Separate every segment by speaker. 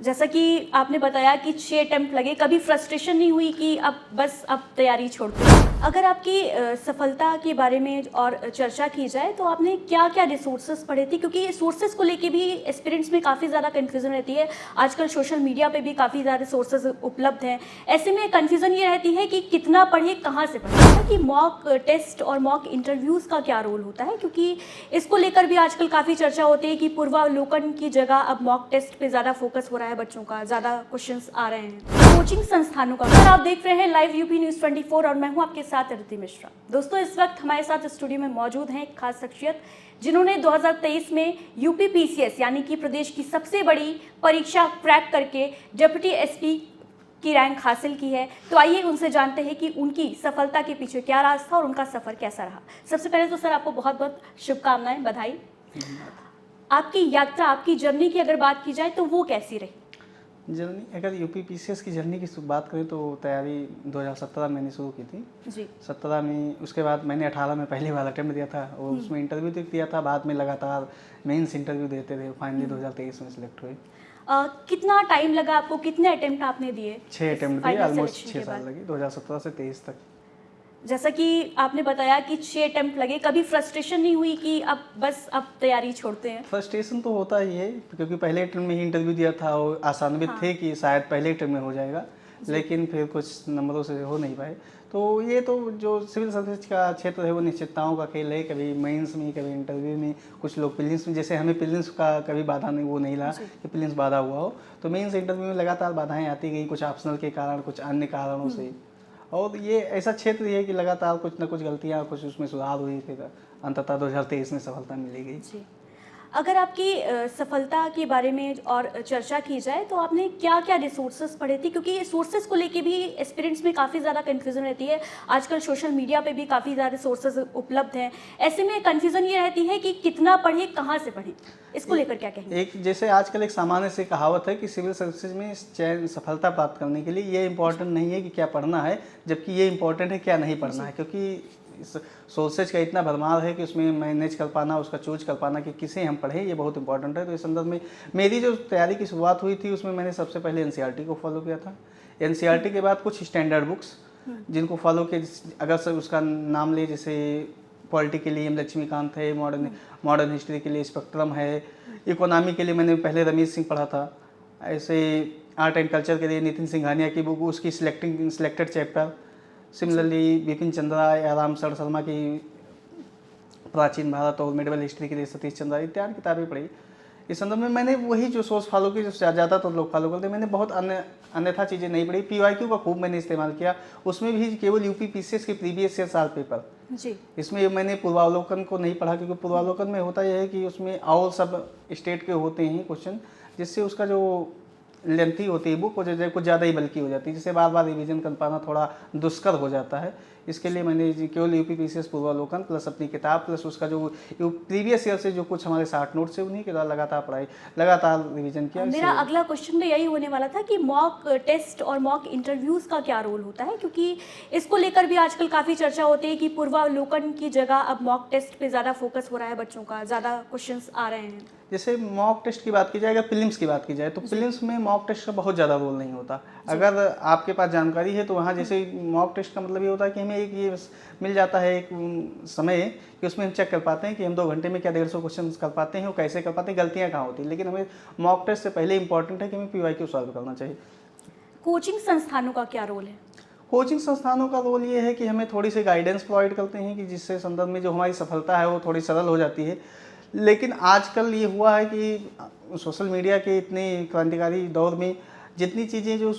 Speaker 1: जैसा कि आपने बताया कि 6 अटेम्प्ट लगे, कभी फ्रस्ट्रेशन नहीं हुई कि अब तैयारी छोड़ दो? अगर आपकी सफलता के बारे में और चर्चा की जाए तो आपने क्या-क्या रिसोर्सेज़ पढ़े थे? क्योंकि सोर्सेज़ को लेके भी एस्पिरेंट्स में काफ़ी ज़्यादा कन्फ्यूज़न रहती है। आजकल सोशल मीडिया पे भी काफ़ी ज़्यादा सोर्सेज़ उपलब्ध हैं। ऐसे में कन्फ्यूज़न ये रहती है कि कितना पढ़ें, कहाँ से पढ़ें? कि मॉक टेस्ट और मॉक इंटरव्यूज़ का क्या रोल होता है? क्योंकि इसको लेकर भी आजकल काफ़ी चर्चा होती है कि पूर्वावलोकन की जगह अब मॉक टेस्ट पे ज़्यादा फोकस हो रहा है बच्चों का, ज़्यादा क्वेश्चंस आ रहे हैं। कोचिंग संस्थानों का अगर आप देख रहे हैं लाइव यूपी न्यूज़ 24 और मैं हूं आपके साथ अदिति मिश्रा। दोस्तों, इस वक्त हमारे साथ स्टूडियो में मौजूद हैं एक खास शख्सियत जिन्होंने 2023 में यूपी पीसीएस यानी कि प्रदेश की सबसे बड़ी परीक्षा क्रैक करके डिप्टी एसपी की रैंक हासिल की है। तो आइए उनसे जानते हैं कि उनकी सफलता के पीछे क्या राज था और उनका सफ़र कैसा रहा। सबसे पहले तो सर आपको बहुत बहुत शुभकामनाएं, बधाई। आपकी यात्रा, आपकी जर्नी की अगर बात की जाए तो वो कैसी रही?
Speaker 2: जर्नी अगर यूपी पीसीएस की जर्नी की बात करें तो तैयारी 2017 में मैंने शुरू की थी
Speaker 1: जी।
Speaker 2: 17 में। उसके बाद मैंने 18 में पहली बार अटेम्प्ट दिया था और उसमें इंटरव्यू तक दिया था। बाद में लगातार मेंस इंटरव्यू देते थे। फाइनली 2023 में सिलेक्ट हुए।
Speaker 1: कितना टाइम लगा आपको, कितने अटेम्प्ट आपने दिए?
Speaker 2: 6 अटेम्प्ट दिए, ऑलमोस्ट 6 साल लगे 2017 से 23 तक।
Speaker 1: जैसा कि आपने बताया कि 6 अटेम्प्ट लगे, कभी फ्रस्ट्रेशन नहीं हुई कि अब तैयारी छोड़ते हैं?
Speaker 2: फ्रस्ट्रेशन तो होता ही है क्योंकि पहले अटेम्प्ट में ही इंटरव्यू दिया था और आशान्वित थे कि शायद पहले अटेम्प्ट में हो जाएगा, लेकिन फिर कुछ नंबरों से हो नहीं पाए। तो ये तो जो सिविल सर्विस का क्षेत्र है वो निश्चितताओं का खेल है। कभी मेंस में, कभी इंटरव्यू में, कुछ लोग प्रीलिम्स में, जैसे हमें प्रीलिम्स का कभी बाधा नहीं, वो नहीं रहा कि प्रीलिम्स बाधा हुआ हो। तो मेंस इंटरव्यू में लगातार बाधाएं आती गई, कुछ ऑप्शनल के कारण, कुछ अन्य कारणों से। और ये ऐसा क्षेत्र है कि लगातार कुछ ना कुछ गलतियाँ, कुछ उसमें सुधार हुई, फिर अंततः 2023 में सफलता मिली गई।
Speaker 1: जी। अगर आपकी सफलता के बारे में और चर्चा की जाए तो आपने क्या-क्या रिसोर्सेज़ पढ़े थे? क्योंकि सोर्सेज़ को लेके भी एस्पिरेंट्स में काफ़ी ज़्यादा कन्फ्यूज़न रहती है। आजकल सोशल मीडिया पे भी काफ़ी ज़्यादा सोर्सेज़ उपलब्ध हैं। ऐसे में कन्फ्यूज़न ये रहती है कि कितना पढ़ें, कहाँ से पढ़ें? इसको लेकर क्या कहेंगे?
Speaker 2: एक जैसे आजकल एक सामान्य सी कहावत है कि सिविल सर्विसेज में चयन सफलता प्राप्त करने के लिए ये इम्पोर्टेंट नहीं है कि क्या पढ़ना है, जबकि ये इम्पोर्टेंट है क्या नहीं पढ़ना है। क्योंकि इस सोर्सेज का इतना भरमार है कि उसमें मैनेज कर पाना, उसका चूज कर पाना कि किसे हम पढ़ें, ये बहुत इंपॉर्टेंट है। तो इस संदर्भ में मेरी जो तैयारी की शुरुआत हुई थी उसमें मैंने सबसे पहले एनसीईआरटी को फॉलो किया था। एनसीईआरटी के बाद कुछ स्टैंडर्ड बुक्स जिनको फॉलो किया, अगर सर उसका नाम ले, जैसे पॉलिटी के लिए लक्ष्मीकांत है, मॉडर्न हिस्ट्री के लिए स्पेक्ट्रम है, इकोनॉमी के लिए मैंने पहले रमेश सिंह पढ़ा था। ऐसे आर्ट एंड कल्चर के लिए नितिन सिंघानिया की बुक, उसकी selected chapter. Similarly Bipin Chandra या राम शरण शर्मा की प्राचीन भारत और मिडिवल हिस्ट्री के लिए सतीश चंद्रा इत्यादि किताबें पढ़ी। इस संदर्भ में मैंने वही जो सोर्स फॉलो की जो ज़्यादातर लोग फॉलो करते, मैंने बहुत अन्यथा चीज़ें नहीं पढ़ी। पीवाईक्यू का खूब मैंने इस्तेमाल किया, उसमें भी केवल यूपी पीसीएस के प्रीवियस ईयर साल पेपर
Speaker 1: जी।
Speaker 2: इसमें मैंने पूर्वावलोकन को नहीं पढ़ा, क्योंकि पूर्वावलोकन में होता यह है कि उसमें और सब स्टेट के होते हैं क्वेश्चन, जिससे उसका जो लेंथी होती है बुक वो कुछ ज़्यादा ही बल्कि हो जाती है, जिससे बार बार रिवीजन कर पाना थोड़ा दुष्कर हो जाता है। इसके लिए मैंने केवल यूपी पीसीएस पूर्वावलोकन प्लस अपनी किताब प्लस उसका जो प्रीवियस ईयर से जो कुछ हमारे 60 नोट्स है उन्हीं के द्वारा लगातार पढ़ाई, लगातार रिवीजन किया।
Speaker 1: मेरा अगला क्वेश्चन भी यही होने वाला था कि मॉक टेस्ट और मॉक इंटरव्यूज़ का क्या रोल होता है? क्योंकि इसको लेकर भी आजकल काफ़ी चर्चा होती है कि पूर्वावलोकन की जगह अब मॉक टेस्ट पे ज़्यादा फोकस हो रहा है बच्चों का, ज़्यादा क्वेश्चंस आ रहे हैं।
Speaker 2: जैसे मॉक टेस्ट की बात की जाए, अगर प्रीलिम्स की बात की जाए तो प्रीलिम्स में मॉक टेस्ट का बहुत ज़्यादा रोल नहीं होता। अगर आपके पास जानकारी है तो वहाँ जैसे मॉक टेस्ट का मतलब ये होता है कि हमें एक ये मिल जाता है एक समय कि उसमें हम चेक कर पाते हैं कि हम 2 घंटे में क्या 150 क्वेश्चन कर पाते हैं और कैसे कर पाते हैं, गलतियाँ कहाँ होती हैं। लेकिन हमें मॉक टेस्ट से पहले इंपॉर्टेंट है कि हमें पीवाईक्यू सॉल्व करना चाहिए।
Speaker 1: कोचिंग संस्थानों का क्या रोल है?
Speaker 2: कोचिंग संस्थानों का रोल ये है कि हमें थोड़ी सी गाइडेंस प्रोवाइड करते हैं कि जिससे संदर्भ में जो हमारी सफलता है वो थोड़ी सरल हो जाती है। लेकिन आजकल ये हुआ है कि सोशल मीडिया के इतने क्रांतिकारी दौर में जितनी चीज़ें जो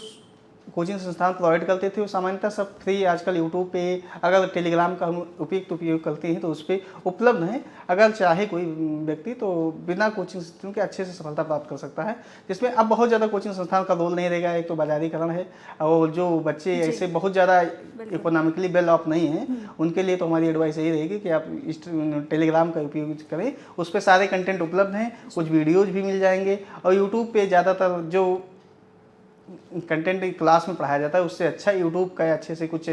Speaker 2: कोचिंग संस्थान प्रोवाइड करते थे वो सामान्यतः सब फ्री आजकल यूट्यूब पे, अगर टेलीग्राम का हम उपयोग करते हैं तो उस पर उपलब्ध हैं। अगर चाहे कोई व्यक्ति तो बिना कोचिंग संस्थान के अच्छे से सफलता प्राप्त कर सकता है, जिसमें अब बहुत ज़्यादा कोचिंग संस्थान का रोल नहीं रहेगा। एक तो बाजारीकरण है और जो बच्चे ऐसे बहुत ज़्यादा इकोनॉमिकली वेल ऑफ नहीं हैं उनके लिए तो हमारी एडवाइस यही रहेगी कि आप इस टेलीग्राम का उपयोग करें। उस पर सारे कंटेंट उपलब्ध हैं, कुछ वीडियोज़ भी मिल जाएंगे और यूट्यूब पर ज़्यादातर जो कंटेंट क्लास में पढ़ाया जाता है उससे अच्छा यूट्यूब का अच्छे से कुछ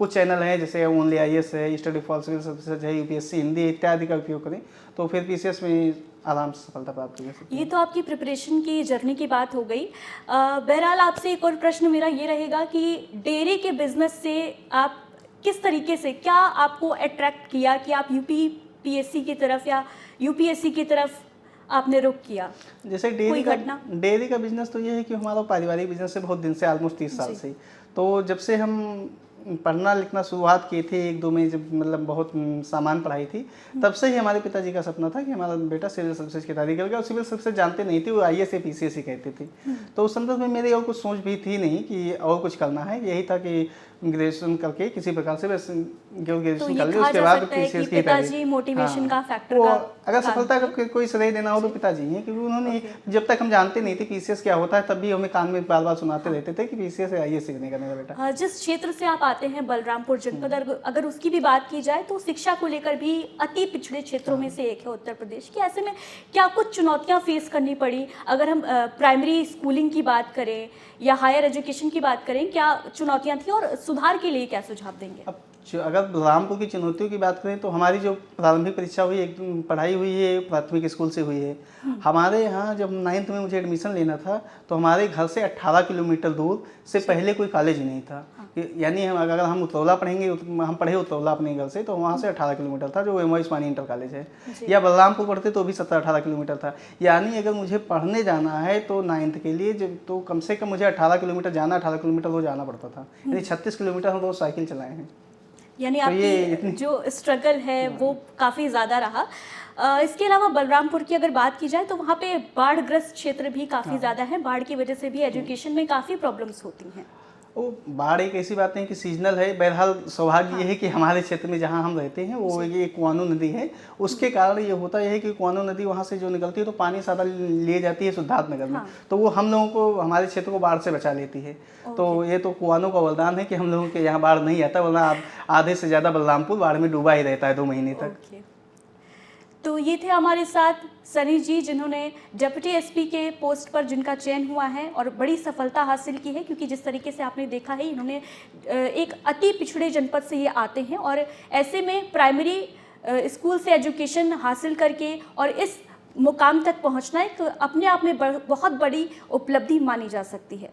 Speaker 2: चैनल हैं जैसे ओनली IAS है, स्टडी फॉर सिविल सर्विसेज है, UPSC हिंदी इत्यादि का उपयोग करें तो फिर PCS में आराम से सफलता प्राप्त कर सकते हैं।
Speaker 1: ये तो आपकी प्रिपरेशन की जर्नी की बात हो गई। बहरहाल आपसे एक और प्रश्न मेरा ये रहेगा कि डेयरी के बिजनेस से आप किस तरीके से, क्या आपको अट्रैक्ट किया कि आप UPPSC की तरफ या UPSC की तरफ आपने रुख किया?
Speaker 2: जैसे डेयरी का बिजनेस तो ये है कि हमारा पारिवारिक बिजनेस है बहुत दिन से, ऑलमोस्ट 30 साल से। तो जब से हम पढ़ना लिखना शुरुआत किए थे 1-2 में, जब मतलब बहुत सामान पढ़ाई थी, तब से ही हमारे पिताजी का सपना था कि हमारा बेटा सिविल सर्विसेज की तैयारी करेगा। और सिविल सर्विसेज जानते नहीं थे, वो IAS या PCS ही कहते थे। तो उस संदर्भ में मेरी और कुछ सोच भी थी नहीं कि और कुछ करना है, यही था कि ग्रेजुएशन करके किसी प्रकार से बस ग्रेजुएशन कर ले, उसके बाद PCS की
Speaker 1: पिताजी मोटिवेशन का फैक्टर का
Speaker 2: अगर सफलता का कोई श्रेय देना हो तो पिताजी हैं, क्योंकि उन्होंने जब तक हम जानते नहीं थे PCS क्या होता है तब भी हमें कान में बार बार सुनाते रहते थे कि PCS या IAS सीखने का मेरा बेटा।
Speaker 1: जिस क्षेत्र से आप आते हैं बलरामपुर जनपद, अगर उसकी भी बात की जाए तो शिक्षा को लेकर भी अति पिछड़े क्षेत्रों में से एक है उत्तर प्रदेश की। ऐसे में क्या कुछ चुनौतियां फेस करनी पड़ी? अगर हम प्राइमरी स्कूलिंग की बात करें या हायर एजुकेशन की बात करें, क्या चुनौतियां थी और सुधार के लिए क्या सुझाव देंगे?
Speaker 2: अब अगर बलरामपुर की चुनौतियों की बात करें तो हमारी जो प्रारंभिक परीक्षा हुई, एक पढ़ाई हुई है प्राथमिक स्कूल से हुई है। हमारे यहाँ जब 9th में मुझे एडमिशन लेना था तो हमारे घर से 18 किलोमीटर दूर से पहले कोई कॉलेज नहीं था। यानी अगर हम उतरौला पढ़ेंगे, हम पढ़े उतरौला अपने घर से, तो वहाँ से 18 किलोमीटर था जो MY उस्मानी इंटर कॉलेज है, या बलरामपुर पढ़ते तो भी 17-18 किलोमीटर था। यानी अगर मुझे पढ़ने जाना है तो 9th के लिए तो कम से कम मुझे 18 किलोमीटर जाना, 18 किलोमीटर रोज जाना पड़ता था। यानी 36 किलोमीटर हम रोज साइकिल चलाए हैं।
Speaker 1: यानी तो आपकी जो स्ट्रगल है वो काफ़ी ज़्यादा रहा। इसके अलावा बलरामपुर की अगर बात की जाए तो वहाँ पे बाढ़ग्रस्त क्षेत्र भी काफ़ी ज़्यादा है। बाढ़ की वजह से भी एजुकेशन में काफ़ी प्रॉब्लम्स होती हैं।
Speaker 2: वो बाढ़ एक ऐसी बात नहीं कि सीजनल है। बहरहाल सौभाग्य ये है कि हमारे क्षेत्र में जहाँ हम रहते हैं वो ये कुआनो नदी है, उसके कारण ये होता है कि कुआनो नदी वहाँ से जो निकलती है तो पानी सारा ले जाती है सिद्धार्थनगर में। तो वो हम लोगों को, हमारे क्षेत्र को बाढ़ से बचा लेती है। तो ये तो कुआनो का वरदान है कि हम लोगों के यहाँ बाढ़ नहीं आता, वरना आधे से ज़्यादा बलरामपुर बाढ़ में डूबा ही रहता है 2 महीने तक।
Speaker 1: तो ये थे हमारे साथ सनी जी, जिन्होंने डिप्टी SP के पोस्ट पर जिनका चयन हुआ है और बड़ी सफलता हासिल की है, क्योंकि जिस तरीके से आपने देखा है इन्होंने एक अति पिछड़े जनपद से ये आते हैं और ऐसे में प्राइमरी स्कूल से एजुकेशन हासिल करके और इस मुकाम तक पहुंचना एक अपने आप में बहुत बड़ी उपलब्धि मानी जा सकती है।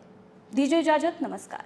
Speaker 1: दीजिए इजाज़त, नमस्कार।